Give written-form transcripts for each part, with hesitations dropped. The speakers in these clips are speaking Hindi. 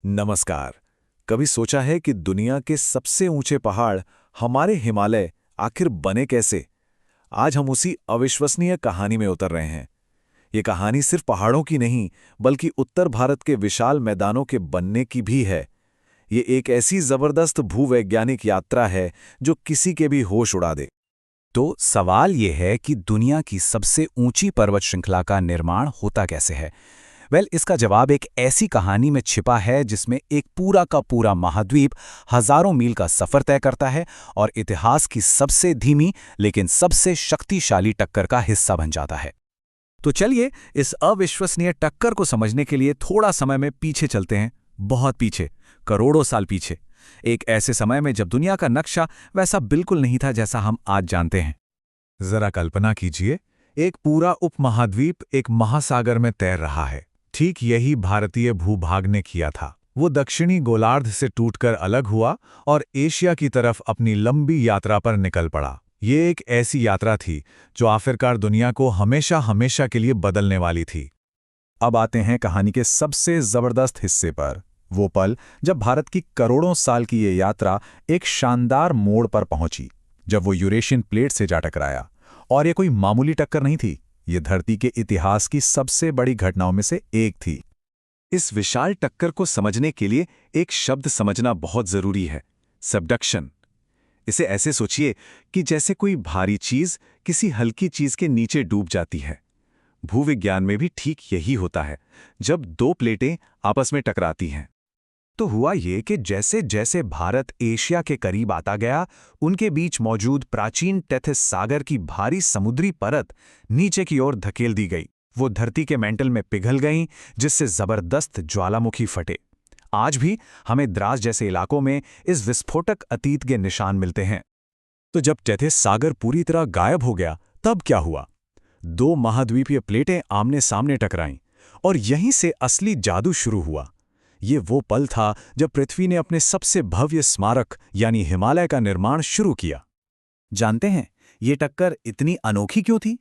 नमस्कार। कभी सोचा है कि दुनिया के सबसे ऊंचे पहाड़ हमारे हिमालय आखिर बने कैसे? आज हम उसी अविश्वसनीय कहानी में उतर रहे हैं। ये कहानी सिर्फ पहाड़ों की नहीं, बल्कि उत्तर भारत के विशाल मैदानों के बनने की भी है। ये एक ऐसी जबरदस्त भूवैज्ञानिक यात्रा है जो किसी के भी होश उड़ा दे। तो सवाल ये है कि दुनिया की सबसे ऊंची पर्वत श्रृंखला का निर्माण होता कैसे है। इसका जवाब एक ऐसी कहानी में छिपा है जिसमें एक पूरा का पूरा महाद्वीप हजारों मील का सफर तय करता है और इतिहास की सबसे धीमी लेकिन सबसे शक्तिशाली टक्कर का हिस्सा बन जाता है। तो चलिए इस अविश्वसनीय टक्कर को समझने के लिए थोड़ा समय में पीछे चलते हैं, बहुत पीछे, करोड़ों साल पीछे। एक ऐसे समय में जब दुनिया का नक्शा वैसा बिल्कुल नहीं था जैसा हम आज जानते हैं। जरा कल्पना कीजिए, एक पूरा उपमहाद्वीप एक महासागर में तैर रहा है। ठीक यही भारतीय भूभाग ने किया था। वो दक्षिणी गोलार्ध से टूटकर अलग हुआ और एशिया की तरफ अपनी लंबी यात्रा पर निकल पड़ा। ये एक ऐसी यात्रा थी जो आखिरकार दुनिया को हमेशा हमेशा के लिए बदलने वाली थी। अब आते हैं कहानी के सबसे जबरदस्त हिस्से पर, वो पल जब भारत की करोड़ों साल की ये यात्रा एक शानदार मोड़ पर पहुंची, जब वो यूरेशियन प्लेट से जा टकराया। और ये कोई मामूली टक्कर नहीं थी, ये धरती के इतिहास की सबसे बड़ी घटनाओं में से एक थी। इस विशाल टक्कर को समझने के लिए एक शब्द समझना बहुत जरूरी है, सबडक्शन। इसे ऐसे सोचिए कि जैसे कोई भारी चीज किसी हल्की चीज के नीचे डूब जाती है। भूविज्ञान में भी ठीक यही होता है जब दो प्लेटें आपस में टकराती हैं। तो हुआ ये कि जैसे जैसे भारत एशिया के करीब आता गया, उनके बीच मौजूद प्राचीन टेथिस सागर की भारी समुद्री परत नीचे की ओर धकेल दी गई। वो धरती के मेंटल में पिघल गईं, जिससे जबरदस्त ज्वालामुखी फटे। आज भी हमें द्रास जैसे इलाकों में इस विस्फोटक अतीत के निशान मिलते हैं। तो जब टेथिस सागर पूरी तरह गायब हो गया, तब क्या हुआ? दो महाद्वीपीय प्लेटें आमने सामने टकराईं और यहीं से असली जादू शुरू हुआ। ये वो पल था जब पृथ्वी ने अपने सबसे भव्य स्मारक यानी हिमालय का निर्माण शुरू किया। जानते हैं ये टक्कर इतनी अनोखी क्यों थी?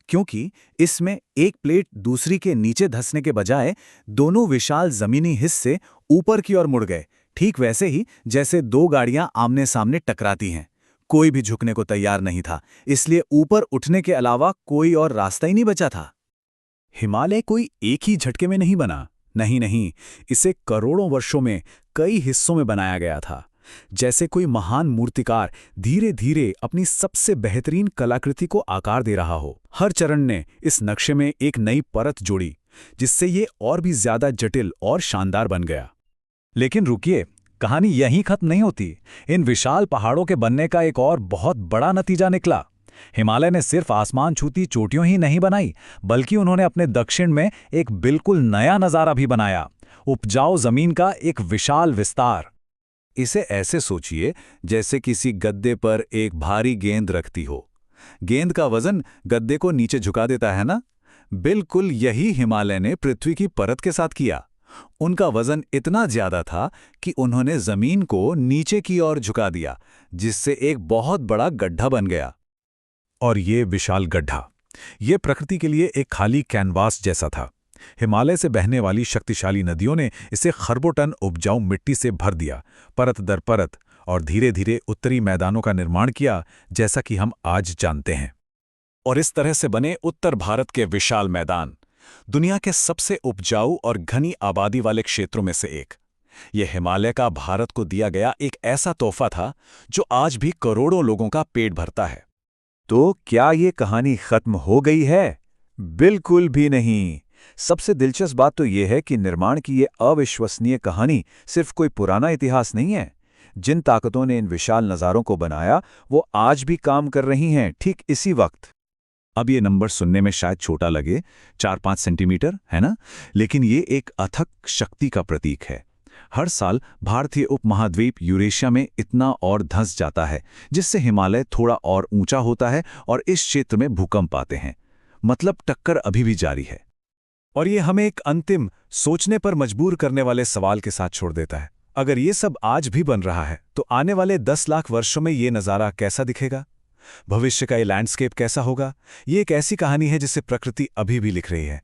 क्योंकि इसमें एक प्लेट दूसरी के नीचे धंसने के बजाय दोनों विशाल जमीनी हिस्से ऊपर की ओर मुड़ गए, ठीक वैसे ही जैसे दो गाड़ियां आमने सामने टकराती हैं। कोई भी झुकने को तैयार नहीं था, इसलिए ऊपर उठने के अलावा कोई और रास्ता ही नहीं बचा था। हिमालय कोई एक ही झटके में नहीं बना, नहीं, इसे करोड़ों वर्षों में कई हिस्सों में बनाया गया था। जैसे कोई महान मूर्तिकार धीरे धीरे अपनी सबसे बेहतरीन कलाकृति को आकार दे रहा हो। हर चरण ने इस नक्शे में एक नई परत जोड़ी, जिससे ये और भी ज्यादा जटिल और शानदार बन गया। लेकिन रुकिए, कहानी यहीं खत्म नहीं होती। इन विशाल पहाड़ों के बनने का एक और बहुत बड़ा नतीजा निकला। हिमालय ने सिर्फ आसमान छूती चोटियों ही नहीं बनाई, बल्कि उन्होंने अपने दक्षिण में एक बिल्कुल नया नजारा भी बनाया, उपजाऊ जमीन का एक विशाल विस्तार। इसे ऐसे सोचिए जैसे किसी गद्दे पर एक भारी गेंद रखती हो। गेंद का वजन गद्दे को नीचे झुका देता है ना? बिल्कुल यही हिमालय ने पृथ्वी की परत के साथ किया। उनका वजन इतना ज्यादा था कि उन्होंने जमीन को नीचे की ओर झुका दिया, जिससे एक बहुत बड़ा गड्ढा बन गया। और ये विशाल गड्ढा, ये प्रकृति के लिए एक खाली कैनवास जैसा था। हिमालय से बहने वाली शक्तिशाली नदियों ने इसे खरबों टन उपजाऊ मिट्टी से भर दिया, परत दर परत, और धीरे धीरे उत्तरी मैदानों का निर्माण किया, जैसा कि हम आज जानते हैं। और इस तरह से बने उत्तर भारत के विशाल मैदान, दुनिया के सबसे उपजाऊ और घनी आबादी वाले क्षेत्रों में से एक। यह हिमालय का भारत को दिया गया एक ऐसा तोहफा था जो आज भी करोड़ों लोगों का पेट भरता है। तो क्या ये कहानी खत्म हो गई है? बिल्कुल भी नहीं। सबसे दिलचस्प बात तो यह है कि निर्माण की ये अविश्वसनीय कहानी सिर्फ कोई पुराना इतिहास नहीं है। जिन ताकतों ने इन विशाल नज़ारों को बनाया, वो आज भी काम कर रही हैं, ठीक इसी वक्त। अब ये नंबर सुनने में शायद छोटा लगे, 4-5 सेंटीमीटर, है ना? लेकिन ये एक अथक शक्ति का प्रतीक है। हर साल भारतीय उपमहाद्वीप यूरेशिया में इतना और धंस जाता है, जिससे हिमालय थोड़ा और ऊंचा होता है और इस क्षेत्र में भूकंप आते हैं। मतलब टक्कर अभी भी जारी है। और ये हमें एक अंतिम, सोचने पर मजबूर करने वाले सवाल के साथ छोड़ देता है। अगर ये सब आज भी बन रहा है, तो आने वाले 10 लाख वर्षों में ये नज़ारा कैसा दिखेगा? भविष्य का ये लैंडस्केप कैसा होगा? ये एक ऐसी कहानी है जिसे प्रकृति अभी भी लिख रही है।